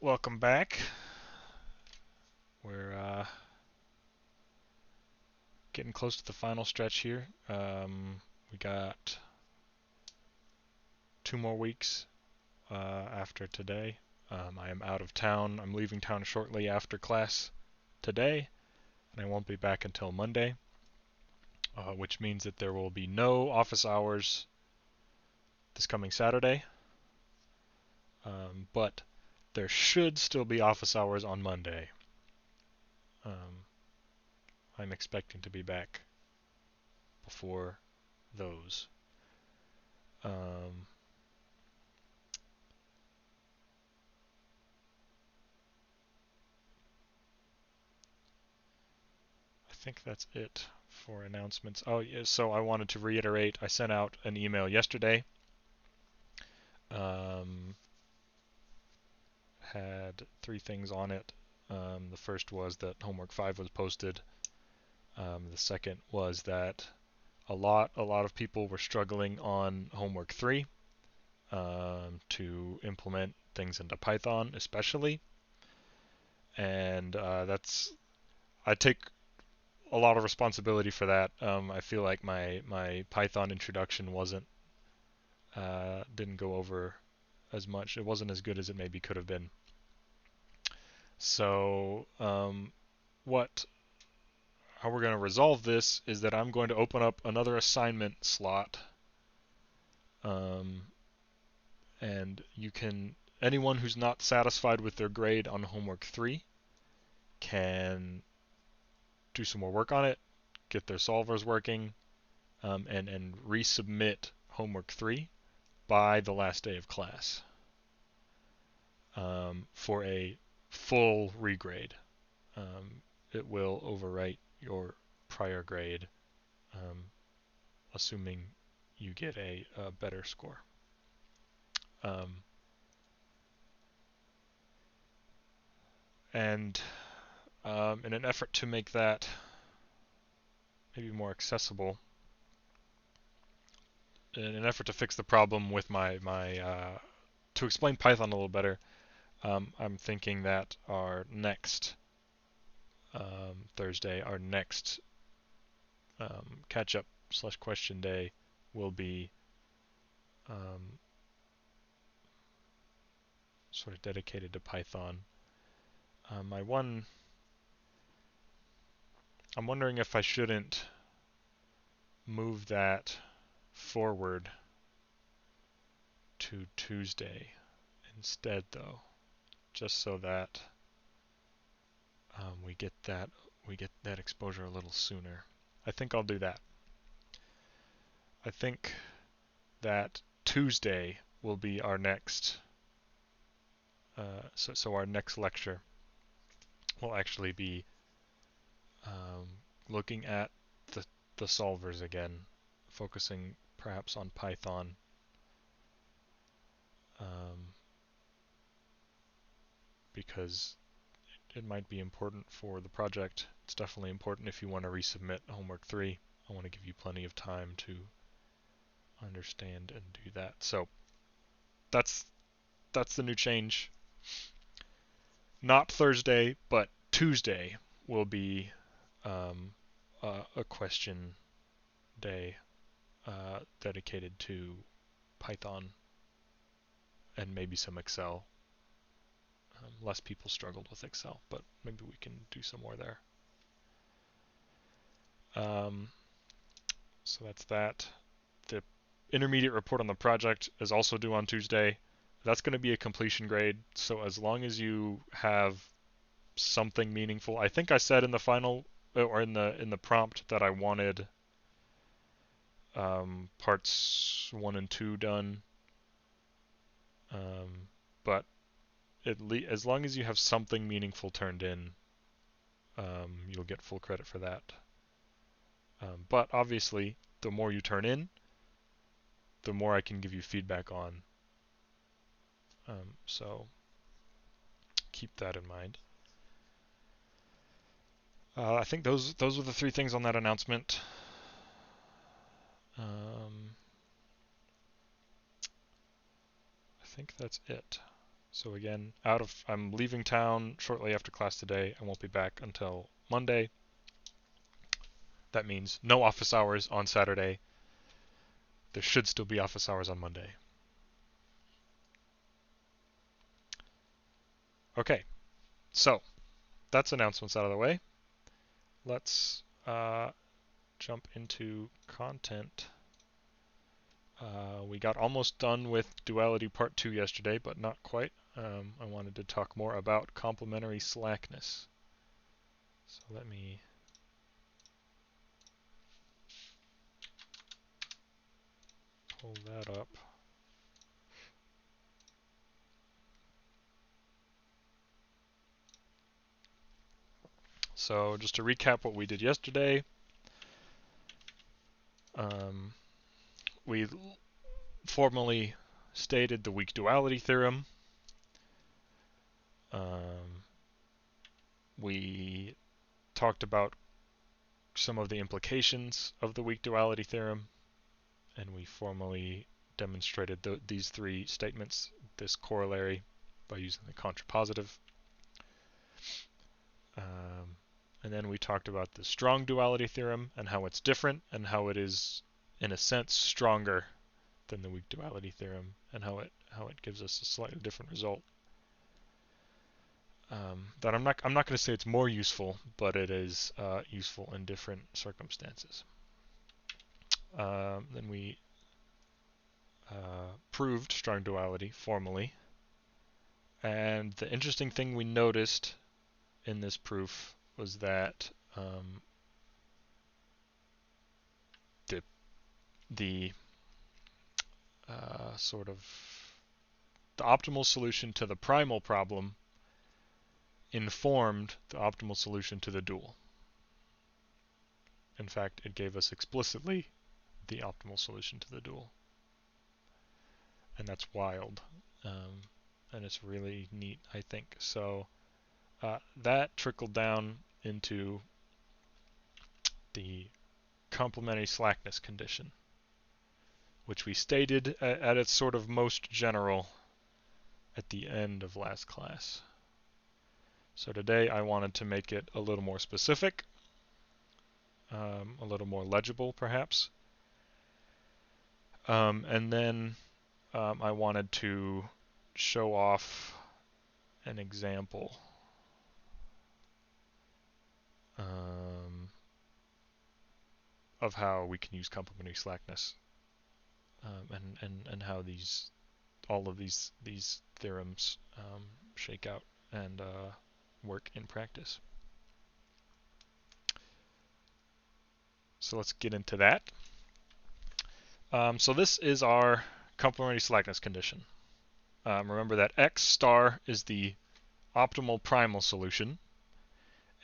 Welcome back. We're getting close to the final stretch here. We got 2 more weeks after today. I am out of town. I'm leaving town shortly after class today, and I won't be back until Monday, which means that there will be no office hours this coming Saturday. But there should still be office hours on Monday. Um, I'm expecting to be back before those. Um, I think that's it for announcements. Oh, yeah, so I wanted to reiterate, I sent out an email yesterday. Um, had 3 things on it. The first was that homework 5 was posted. The second was that a lot of people were struggling on homework 3 to implement things into Python, especially. And I take a lot of responsibility for that. I feel like my Python introduction didn't go over as much. It wasn't as good as it maybe could have been. So what how we're going to resolve this is that I'm going to open up another assignment slot, um, and anyone who's not satisfied with their grade on homework 3 can do some more work on it, get their solvers working, and resubmit homework 3 by the last day of class, for a full regrade. Um, it will overwrite your prior grade, um, assuming you get a better score. Um, and in an effort to make that maybe more accessible, in an effort to fix the problem with to explain Python a little better, I'm thinking that our next Thursday, our next catch-up / question day will be um, sort of dedicated to Python. My one, I'm wondering if I shouldn't move that forward to Tuesday instead, though, just so that we get that exposure a little sooner. I think I'll do that. I think that Tuesday will be our next. So our next lecture will actually be um, looking at the the solvers again, focusing perhaps on Python, um, because it might be important for the project. It's definitely important if you want to resubmit homework 3. I want to give you plenty of time to understand and do that. So that's that's the new change. Not Thursday, but Tuesday will be a question day dedicated to Python and maybe some Excel. Less people struggled with Excel, but maybe we can do some more there. Um, so that's that. The intermediate report on the project is also due on Tuesday. That's going to be a completion grade, so as long as you have something meaningful, I think I said in the final or in the prompt that I wanted parts 1 and 2 done, but as long as you have something meaningful turned in, you'll get full credit for that. But obviously, the more you turn in, the more I can give you feedback on. So keep that in mind. I think those were the 3 things on that announcement. I think that's it. So again, I'm leaving town shortly after class today. I won't be back until Monday. That means no office hours on Saturday. There should still be office hours on Monday. Okay, so that's announcements out of the way. Let's jump into content. We got almost done with Duality Part 2 yesterday, but not quite. I wanted to talk more about complementary slackness. So let me pull that up. So just to recap what we did yesterday, we formally stated the weak duality theorem. We talked about some of the implications of the weak duality theorem, and we formally demonstrated these three statements, this corollary, by using the contrapositive. And then we talked about the strong duality theorem and how it's different and how it is, in a sense, stronger than the weak duality theorem, and how it gives us a slightly different result. That I'm not going to say it's more useful, but it is useful in different circumstances. Then we proved strong duality formally, and the interesting thing we noticed in this proof was that the sort of the optimal solution to the primal problem informed the optimal solution to the dual. In fact, it gave us explicitly the optimal solution to the dual. And that's wild. And it's really neat, I think. So that trickled down into the complementary slackness condition, which we stated at its sort of most general at the end of last class. So today I wanted to make it a little more specific, a little more legible perhaps. And then I wanted to show off an example of how we can use complementary slackness, and how all of these theorems shake out and work in practice. So let's get into that. So this is our complementary slackness condition. Remember that X star is the optimal primal solution,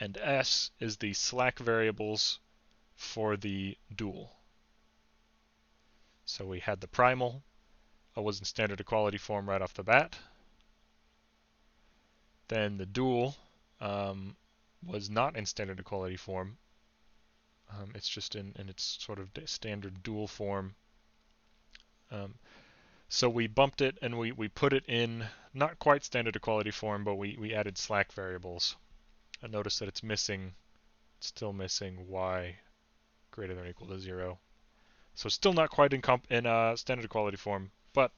and S is the slack variables for the dual. So we had the primal, was in standard equality form right off the bat. Then the dual was not in standard equality form. It's just in its sort of standard dual form. So we bumped it and we put it in not quite standard equality form, but we added slack variables. And notice that it's still missing y greater than or equal to 0. So still not quite in standard equality form, but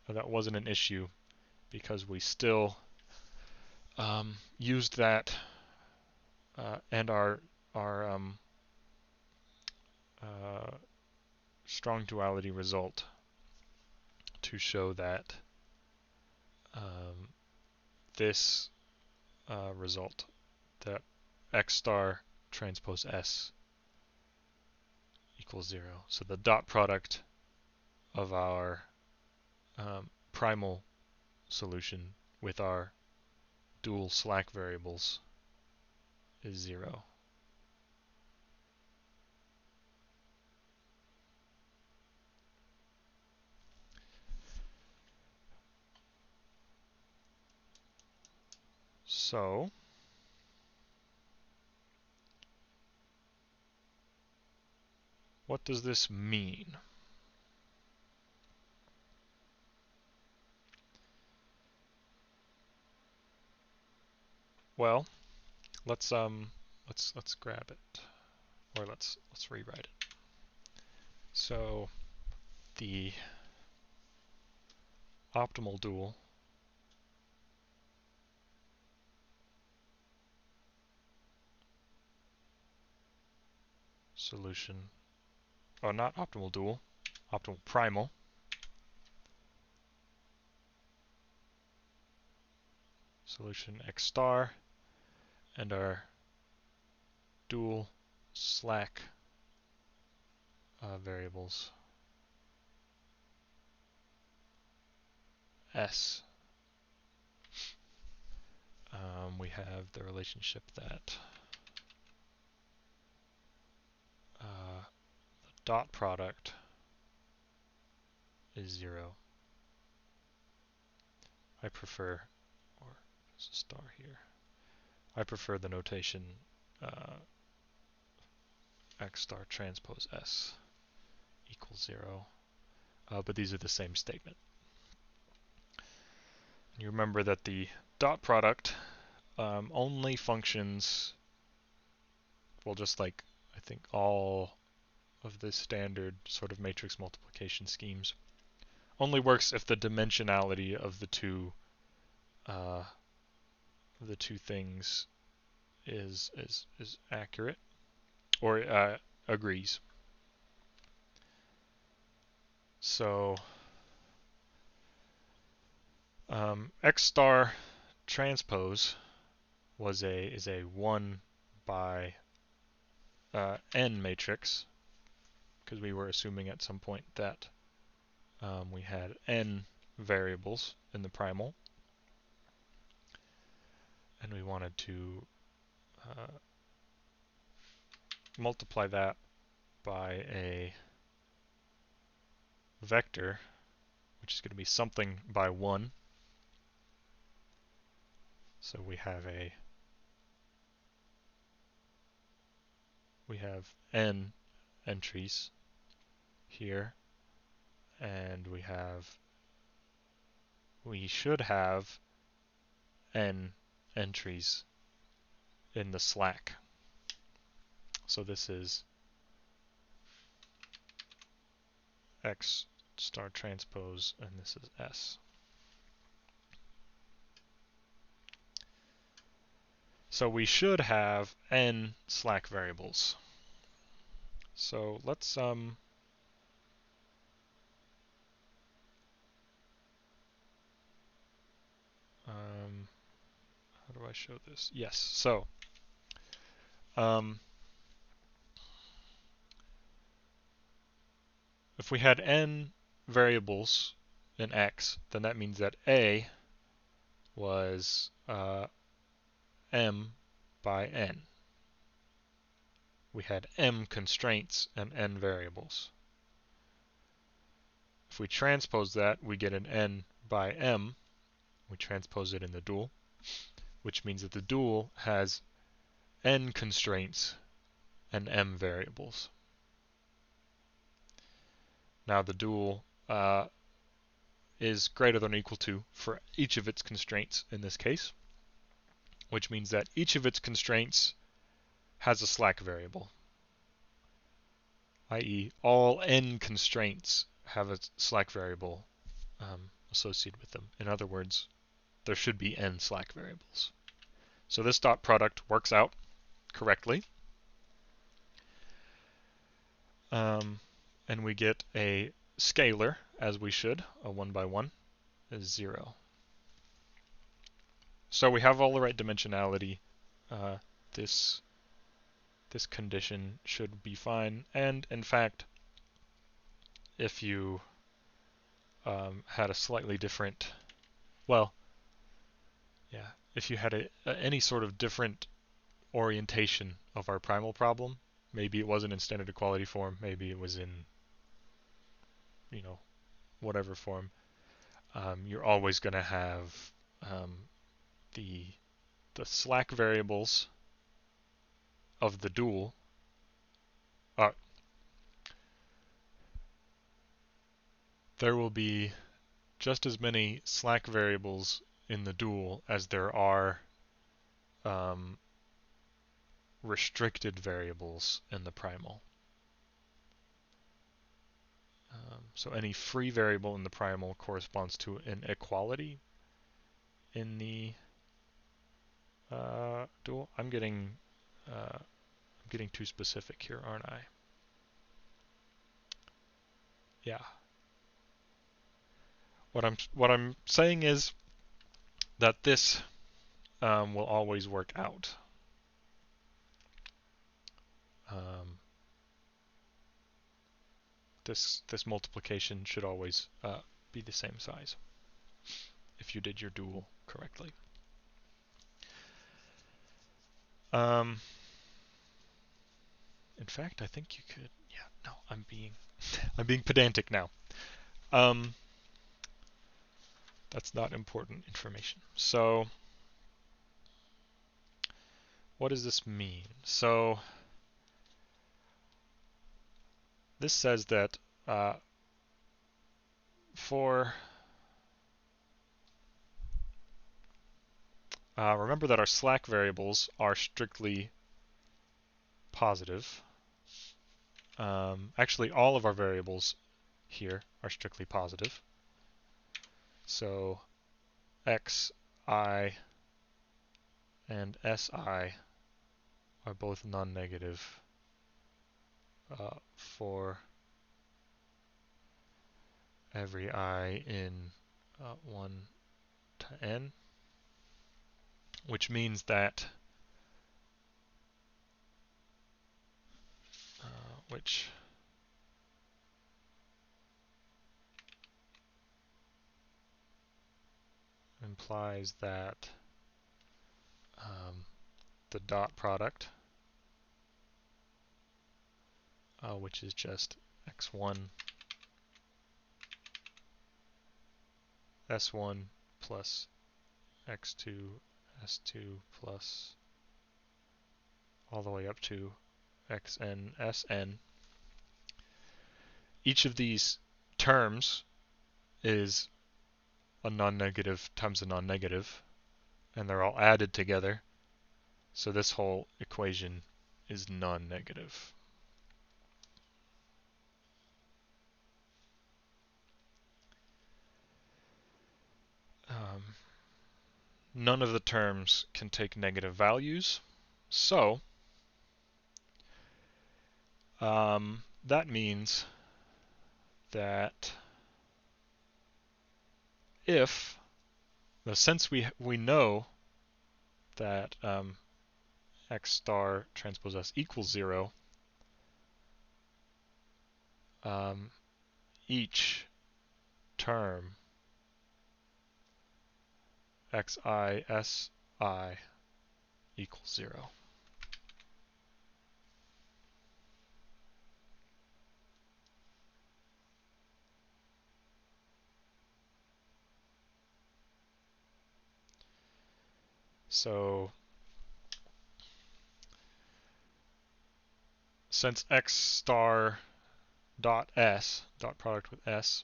that wasn't an issue because we still used that and our strong duality result to show that this result, that X star transpose S equals 0. So the dot product of our primal solution with our dual slack variables is 0. So what does this mean? well, let's grab it, or let's rewrite it. So the optimal dual solution, oh, not optimal dual, optimal primal solution x star, and our dual slack variables s. We have the relationship that the dot product is 0. I prefer, or there's a star here, I prefer the notation x star transpose s equals 0, but these are the same statement. You remember that the dot product only functions, well, just like I think all of the standard sort of matrix multiplication schemes, only works if the dimensionality of the two things is accurate, or agrees. So x star transpose is a 1 by n matrix, because we were assuming at some point that we had n variables in the primal, and we wanted to multiply that by a vector, which is going to be something by 1. So we have n entries here, and we should have n entries in the slack. So this is x star transpose, and this is s. So we should have n slack variables. So let's how do I show this? Yes. So if we had n variables in x, then that means that a was m by n. We had m constraints and n variables. If we transpose that, we get an n by m. We transpose it in the dual, which means that the dual has n constraints and m variables. Now the dual is greater than or equal to for each of its constraints in this case, which means that each of its constraints has a slack variable, i.e. all n constraints have a slack variable associated with them. In other words, there should be n slack variables. So this dot product works out correctly. And we get a scalar, as we should, a 1 by 1 is 0. So we have all the right dimensionality. This condition should be fine. And in fact, if you had a slightly different, well, yeah, if you had any sort of different orientation of our primal problem, maybe it wasn't in standard equality form, maybe it was in, whatever form, you're always going to have the slack variables of the dual. There will be just as many slack variables in the dual as there are um, restricted variables in the primal. So any free variable in the primal corresponds to an equality in the dual. I'm getting too specific here, aren't I? Yeah. What I'm saying is that this will always work out. This multiplication should always be the same size if you did your dual correctly. In fact, I think you could. Yeah, no, I'm being pedantic now. That's not important information. So, what does this mean? So, this says that for remember that our slack variables are strictly positive. Actually, all of our variables here are strictly positive. So xi and si are both non-negative for every I in 1 to n, which means that which implies that the dot product, which is just x1 s1 plus x2 s2 plus all the way up to xn sn. Each of these terms is a non-negative times a non-negative, and they're all added together. So this whole equation is non-negative. None of the terms can take negative values, so that means that if, since we know that x star transpose s equals 0, each term xi si equals 0. So since x star dot s, dot product with s,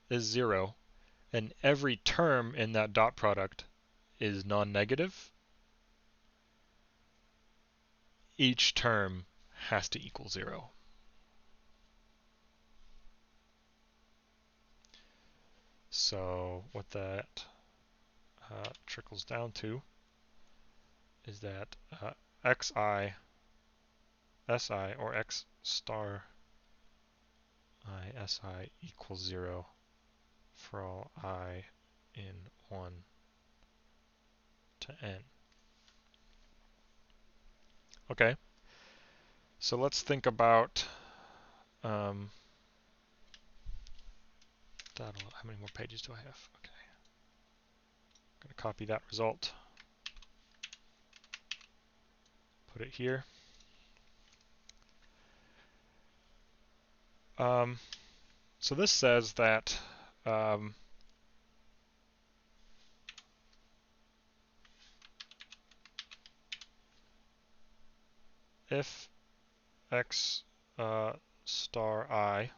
is 0, and every term in that dot product is non-negative, each term has to equal 0. So what that trickles down to is that xi si or x star I si equals 0 for all I in 1 to n. Okay, so let's think about how many more pages do I have? Okay, I'm going to copy that result, put it here. So this says that if x star I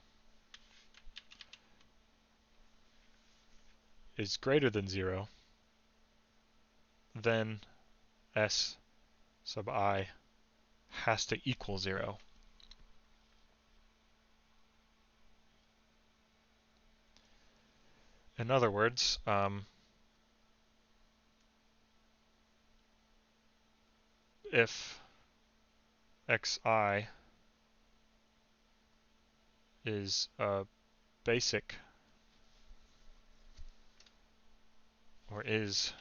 is greater than 0, then S sub I has to equal 0. In other words, if xi is basic, or is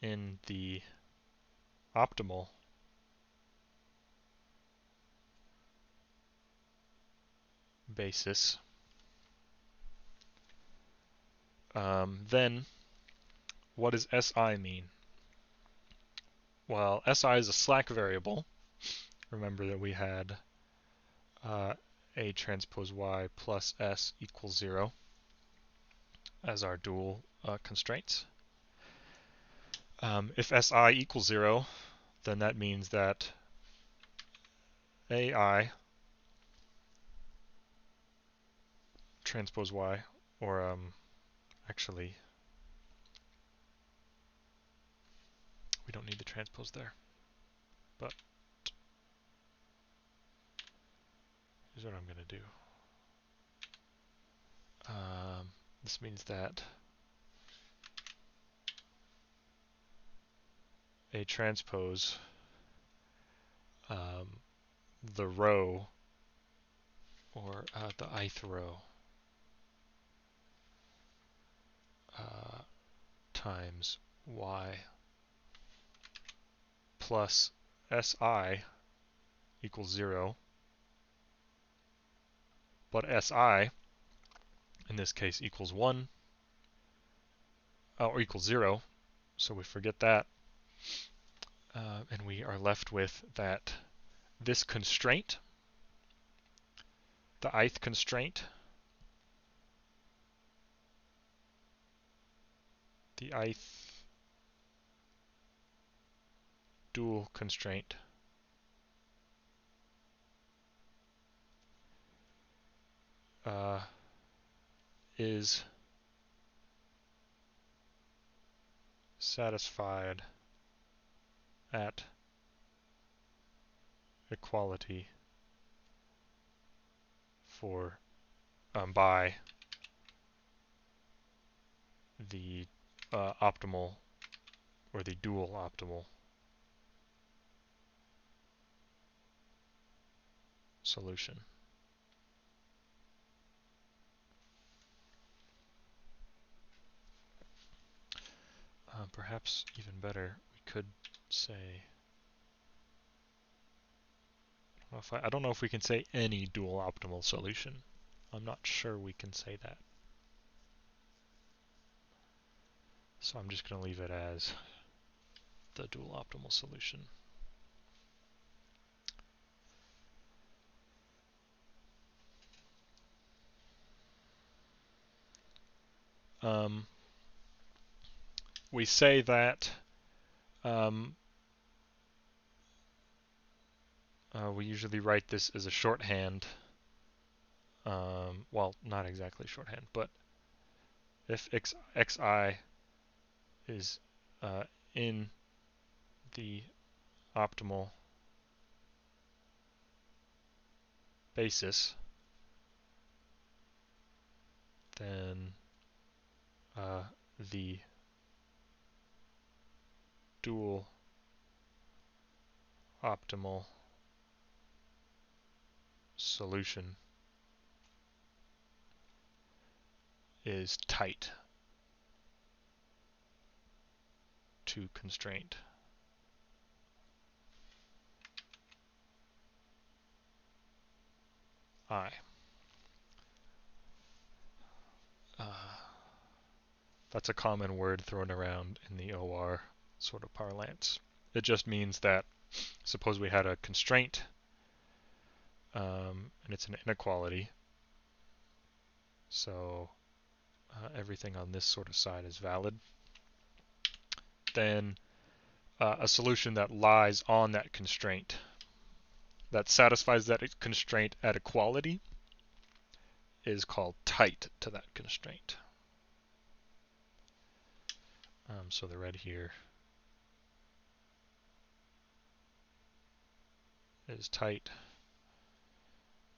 in the optimal basis, then what does Si mean? Well, Si is a slack variable. Remember that we had A transpose Y plus S equals 0 as our dual constraints. If Si equals 0, then that means that AI transpose Y, or actually, we don't need the transpose there, but here's what I'm going to do. This means that A transpose, the row, or the ith row, times Y plus Si equals 0, but Si in this case equals 1, or equals 0, so we forget that, and we are left with that this constraint, the ith constraint, the ith dual constraint, is satisfied at equality for by the optimal, or the dual optimal solution. Perhaps even better, we could say, I don't know if we can say any dual optimal solution. I'm not sure we can say that. So I'm just going to leave it as the dual optimal solution. We say that we usually write this as a shorthand. Well, not exactly shorthand, but if xi is in the optimal basis, then the dual optimal solution is tight to constraint I. That's a common word thrown around in the OR sort of parlance. It just means that suppose we had a constraint and it's an inequality, so everything on this sort of side is valid, then a solution that lies on that constraint, that satisfies that constraint at equality, is called tight to that constraint. So the red here is tight,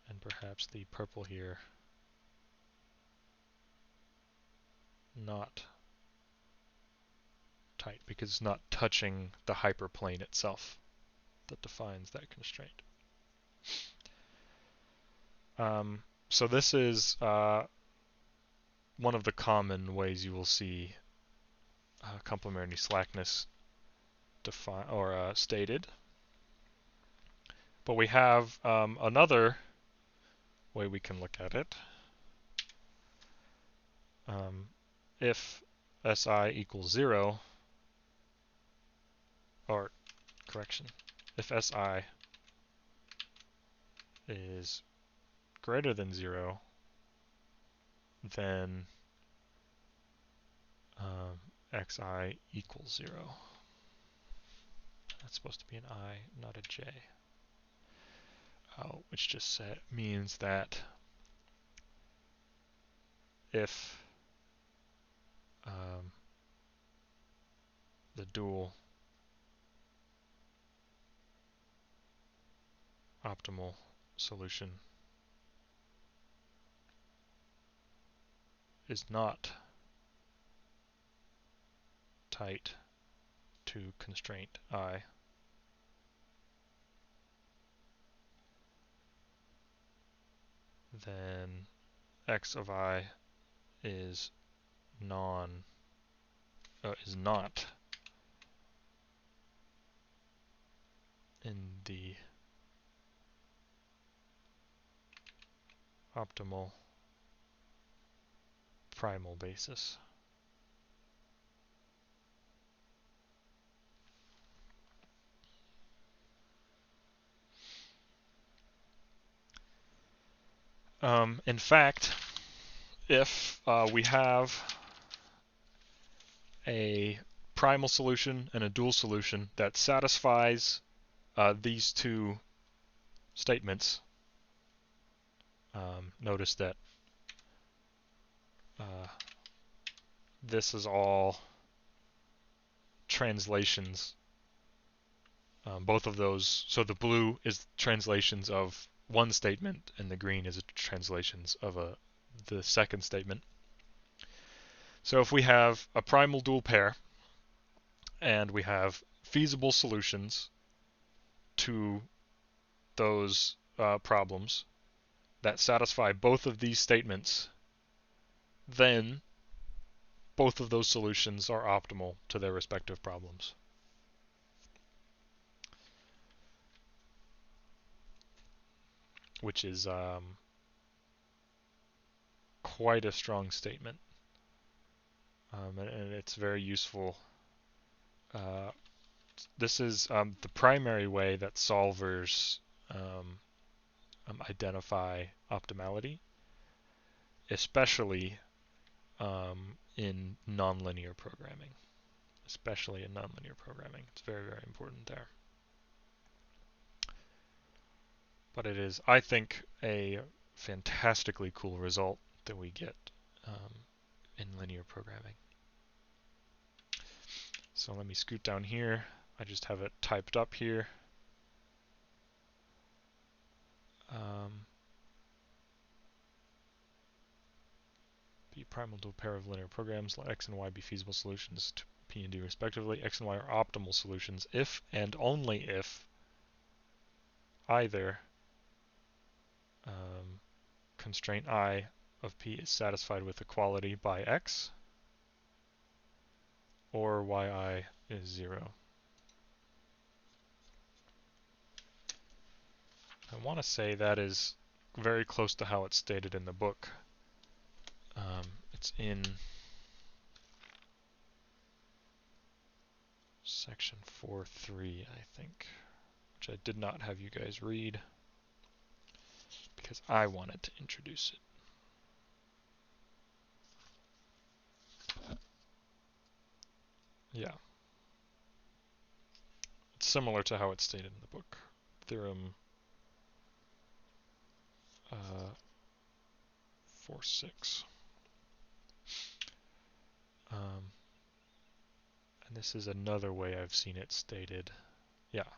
and perhaps the purple here not tight because it's not touching the hyperplane itself that defines that constraint. So this is one of the common ways you will see complementary slackness stated. But we have another way we can look at it. If SI equals 0, or correction, if SI is greater than 0, then xi equals 0. That's supposed to be an I, not a j. Which just means that if the dual optimal solution is not tight to constraint I, then x of I is not in the optimal primal basis. In fact, if we have a primal solution and a dual solution that satisfies these two statements, notice that this is all translations. Both of those, so the blue is translations of one statement and the green is translations of the second statement. So if we have a primal dual pair and we have feasible solutions to those problems that satisfy both of these statements, then both of those solutions are optimal to their respective problems. Which is quite a strong statement. And it's very useful. This is the primary way that solvers identify optimality, especially in nonlinear programming. Especially in nonlinear programming. It's very, very important there. But it is, I think, a fantastically cool result that we get in linear programming. So let me scoot down here. I just have it typed up here. P primal dual pair of linear programs, let x and y be feasible solutions to P and D respectively. X and y are optimal solutions if and only if either constraint I of P is satisfied with equality by x or yi is 0. I want to say that is very close to how it's stated in the book. It's in section 4.3, I think, which I did not have you guys read because I wanted to introduce it. Yeah. It's similar to how it's stated in the book. Theorem 4.6. this is another way I've seen it stated. Yeah.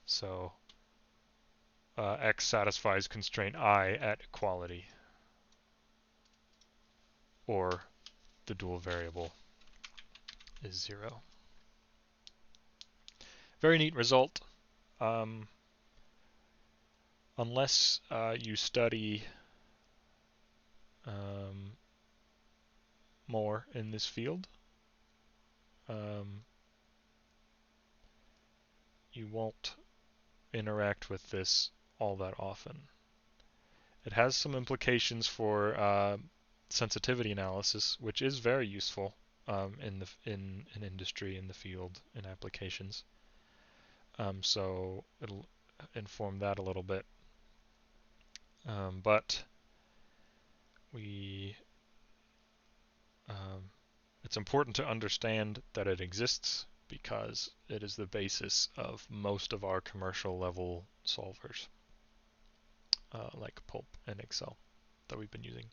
So x satisfies constraint I at equality, or the dual variable is 0. Very neat result. Unless you study more in this field, you won't interact with this all that often. It has some implications for sensitivity analysis, which is very useful in industry, in the field, in applications. So it'll inform that a little bit. But it's important to understand that it exists because it is the basis of most of our commercial level solvers, like Pulp and Excel that we've been using.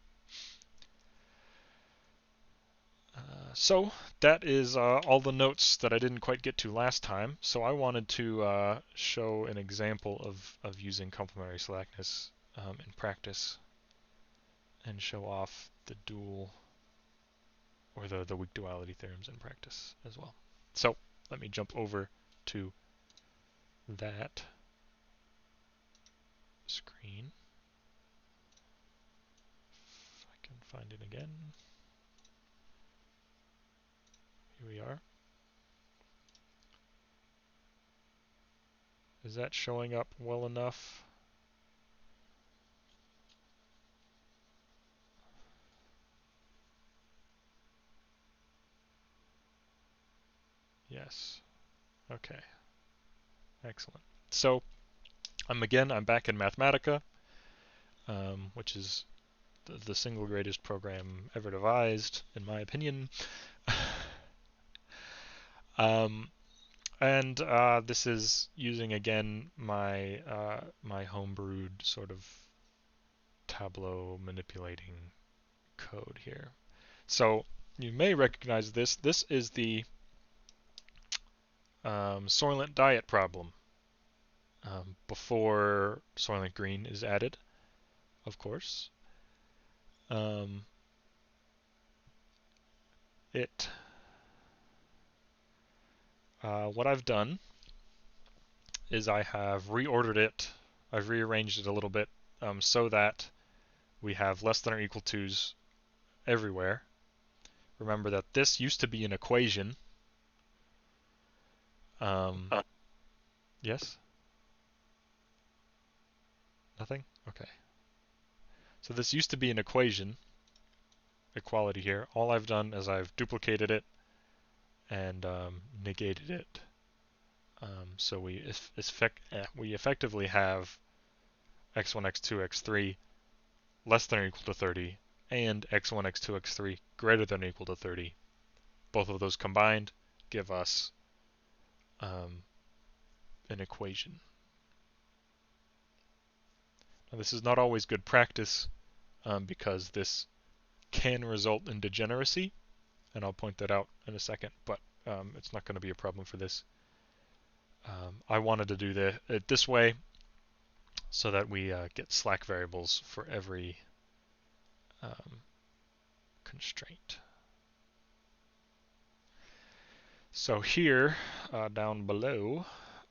So that is all the notes that I didn't quite get to last time. So I wanted to show an example of using complementary slackness in practice and show off the dual or the weak duality theorems in practice as well. So let me jump over to that screen. If I can find it again. Here we are. Is that showing up well enough? Yes. Okay. Excellent. So I'm back in Mathematica, which is the single greatest program ever devised, in my opinion. And this is using again my my homebrewed sort of Tableau manipulating code here. So you may recognize this. This is the Soylent diet problem before Soylent Green is added, of course. What I've done is I have reordered it. I've rearranged it a little bit so that we have less than or equal to's everywhere. Remember that this used to be an equation. Yes? Nothing? Okay. So this used to be an equation, equality here. All I've done is I've duplicated it and negated it. So we effectively have x1, x2, x3 less than or equal to 30 and x1, x2, x3 greater than or equal to 30. Both of those combined give us an equation. Now this is not always good practice because this can result in degeneracy, and I'll point that out in a second, but it's not going to be a problem for this. I wanted to do it this way so that we get slack variables for every constraint. So here, down below,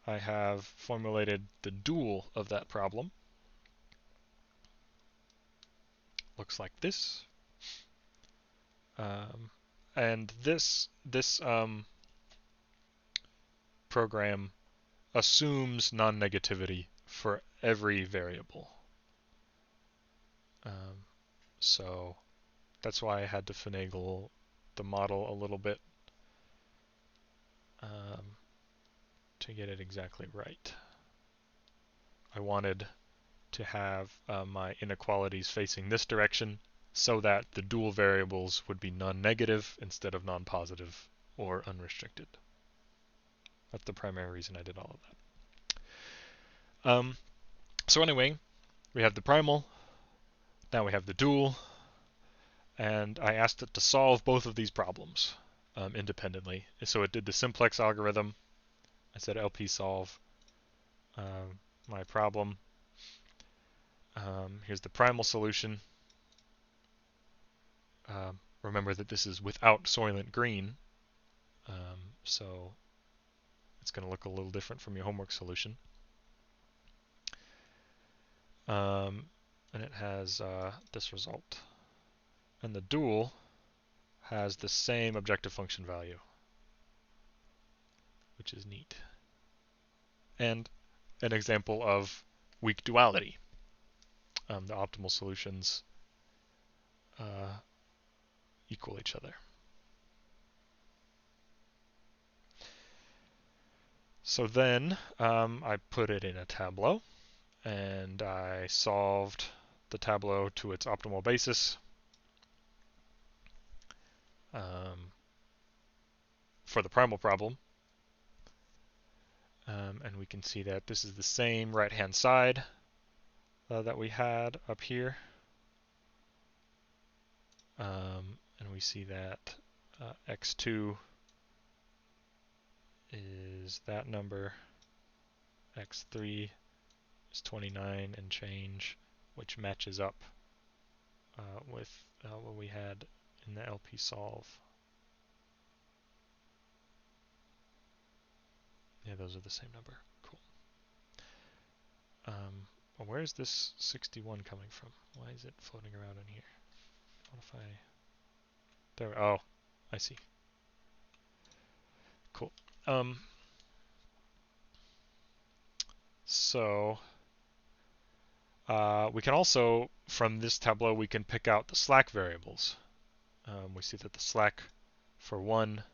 I have formulated the dual of that problem. Looks like this. And this program assumes non-negativity for every variable. So that's why I had to finagle the model a little bit to get it exactly right. I wanted to have my inequalities facing this direction so that the dual variables would be non-negative instead of non-positive or unrestricted. That's the primary reason I did all of that. So anyway, we have the primal, now we have the dual, and I asked it to solve both of these problems. independently. So it did the simplex algorithm. I said LP solve my problem. Here's the primal solution. Remember that this is without Soylent Green, so it's going to look a little different from your homework solution. And it has this result. And the dual has the same objective function value, which is neat. And an example of weak duality. The optimal solutions equal each other. So then I put it in a tableau, and I solved the tableau to its optimal basis for the primal problem. And we can see that this is the same right-hand side that we had up here. And we see that x2 is that number, x3 is 29 and change, which matches up with what we had in the LP solve. Yeah, those are the same number. Cool. Well, where is this 61 coming from? Why is it floating around in here? What if I... There. Oh, I see. Cool. So we can also, from this tableau, we can pick out the slack variables. We see that the slack for 1,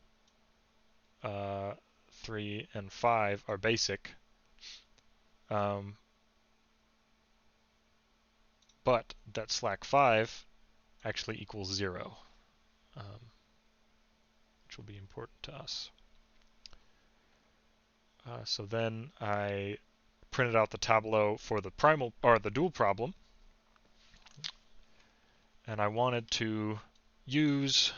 3, and 5 are basic. But that slack 5 actually equals 0, which will be important to us. So then I printed out the tableau for the primal or the dual problem, and I wanted to use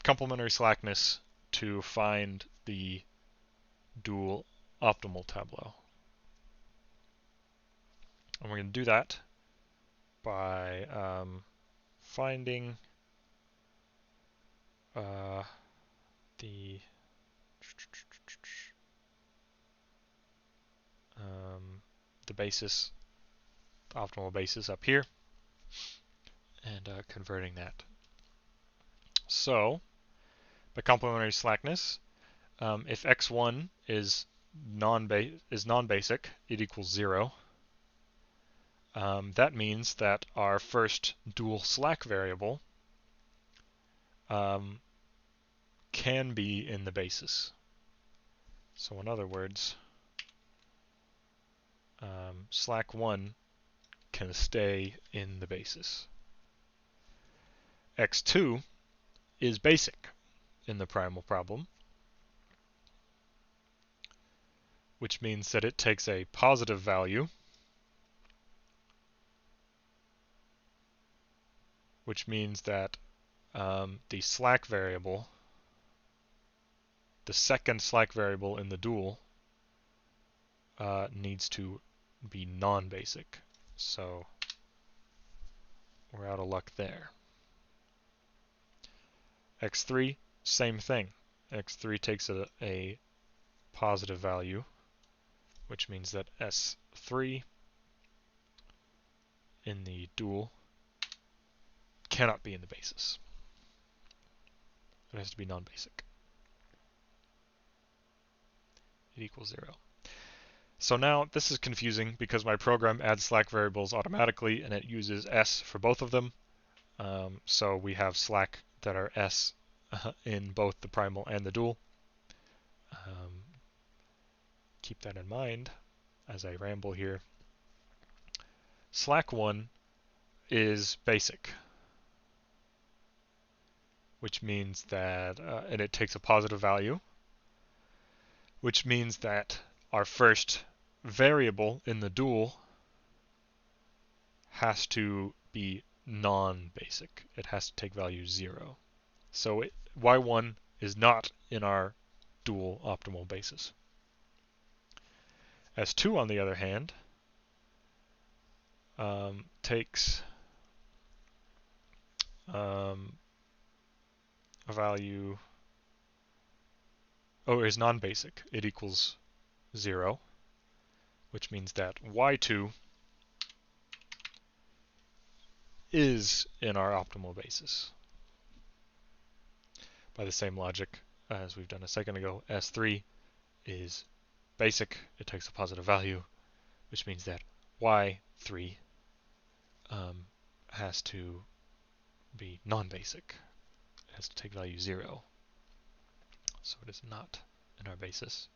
complementary slackness to find the dual optimal tableau. And we're going to do that by finding the basis, the optimal basis up here, and converting that. So, by complementary slackness, if x1 is non-basic, it equals 0. That means that our first dual slack variable can be in the basis. So in other words, slack 1 can stay in the basis. x2 is basic in the primal problem, which means that it takes a positive value, which means that the slack variable, the second slack variable in the dual, needs to be non-basic. So we're out of luck there. x3, same thing. x3 takes a positive value, which means that S3 in the dual cannot be in the basis. It has to be non-basic. It equals 0. So now this is confusing because my program adds slack variables automatically and it uses S for both of them. So we have slack that are S in both the primal and the dual. Keep that in mind as I ramble here. Slack 1 is basic, which means that, and it takes a positive value, which means that our first variable in the dual has to be non-basic. It has to take value 0. So y1 is not in our dual optimal basis. S2, on the other hand, takes a value, is non-basic. It equals 0, which means that y2 is in our optimal basis. By the same logic as we've done a second ago, S3 is basic. It takes a positive value, which means that y3 has to be non-basic. It has to take value 0. So it is not in our basis.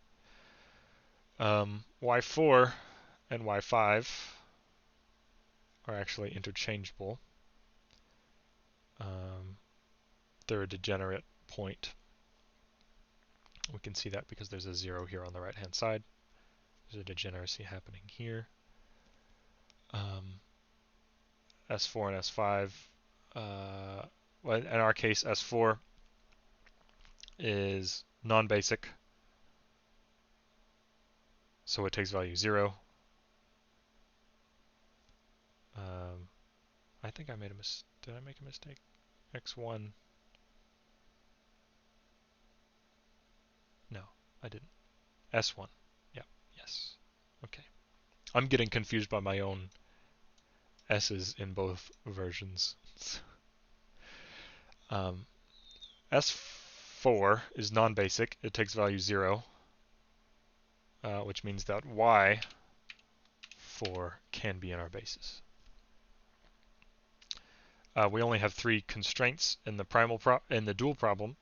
Y4 and Y5 are actually interchangeable. They're a degenerate point. We can see that because there's a 0 here on the right-hand side. There's a degeneracy happening here. S4 and S5, well, in our case, S4 is non-basic, so it takes value 0. I think I made a mistake. Did I make a mistake? X1. No, I didn't. S1. Yeah, yes. Okay. I'm getting confused by my own S's in both versions. S4 is non-basic. It takes value 0, which means that Y4 can be in our basis. We only have 3 constraints in the dual problem,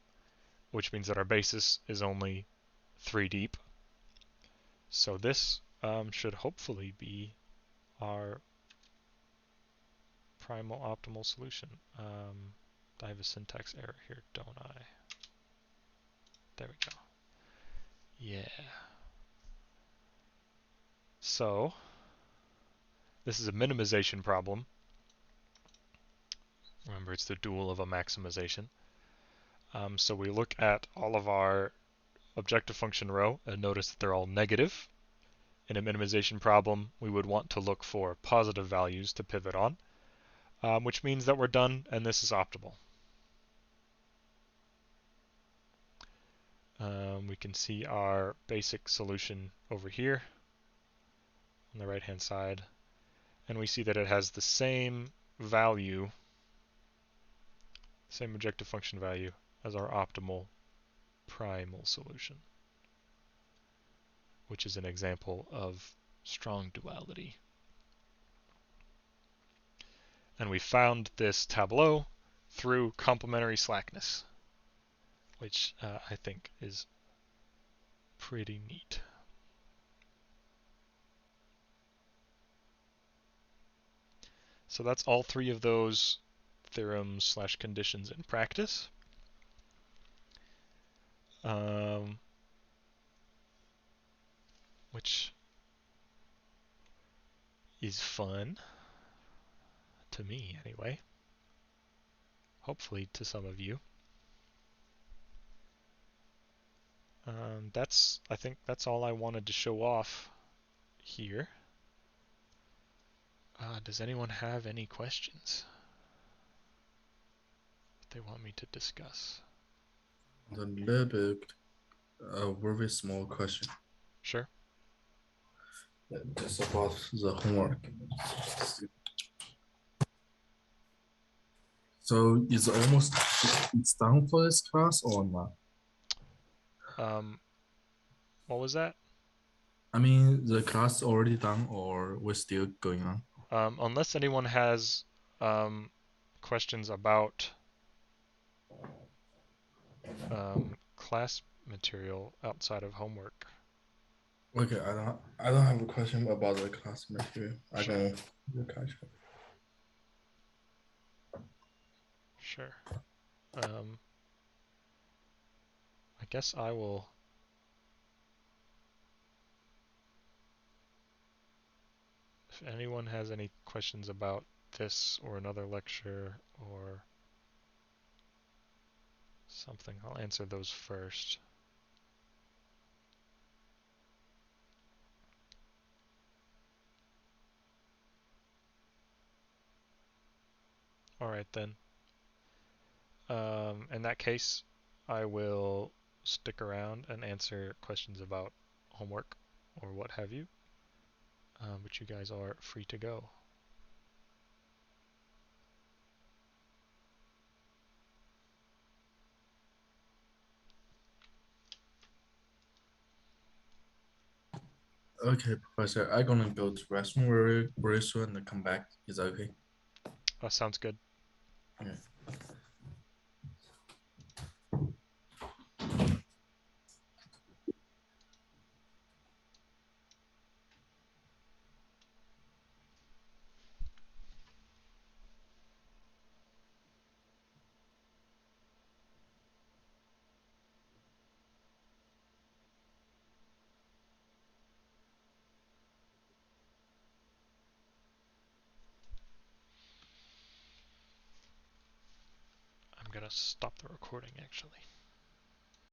which means that our basis is only 3 deep. So this should hopefully be our primal optimal solution. I have a syntax error here, don't I? There we go. Yeah. So this is a minimization problem. Remember, it's the dual of a maximization. So we look at all of our objective function row and notice that they're all negative. In a minimization problem, we would want to look for positive values to pivot on, which means that we're done and this is optimal. We can see our basic solution over here on the right-hand side, and we see that it has the same value, same objective function value as our optimal primal solution, which is an example of strong duality. And we found this tableau through complementary slackness, which I think is pretty neat. So that's all 3 of those theorems / conditions in practice. Which is fun, to me anyway. Hopefully to some of you. I think that's all I wanted to show off here. Does anyone have any questions that they want me to discuss? A little bit, a very small question. Sure. Just about the homework. So it's almost it's done for this class or not? What was that? I mean, the class already done or we're still going on? Unless anyone has questions about class material outside of homework. Okay, I don't have a question about the class material. I Sure. can catch up. Sure. I guess I will. If anyone has any questions about this or another lecture or something. I'll answer those first. Alright then. In that case, I will stick around and answer questions about homework or what have you. But you guys are free to go. Okay, Professor, I'm gonna go to restroom very soon and come back. Is that okay? Sounds good. Okay. I'm gonna stop the recording actually.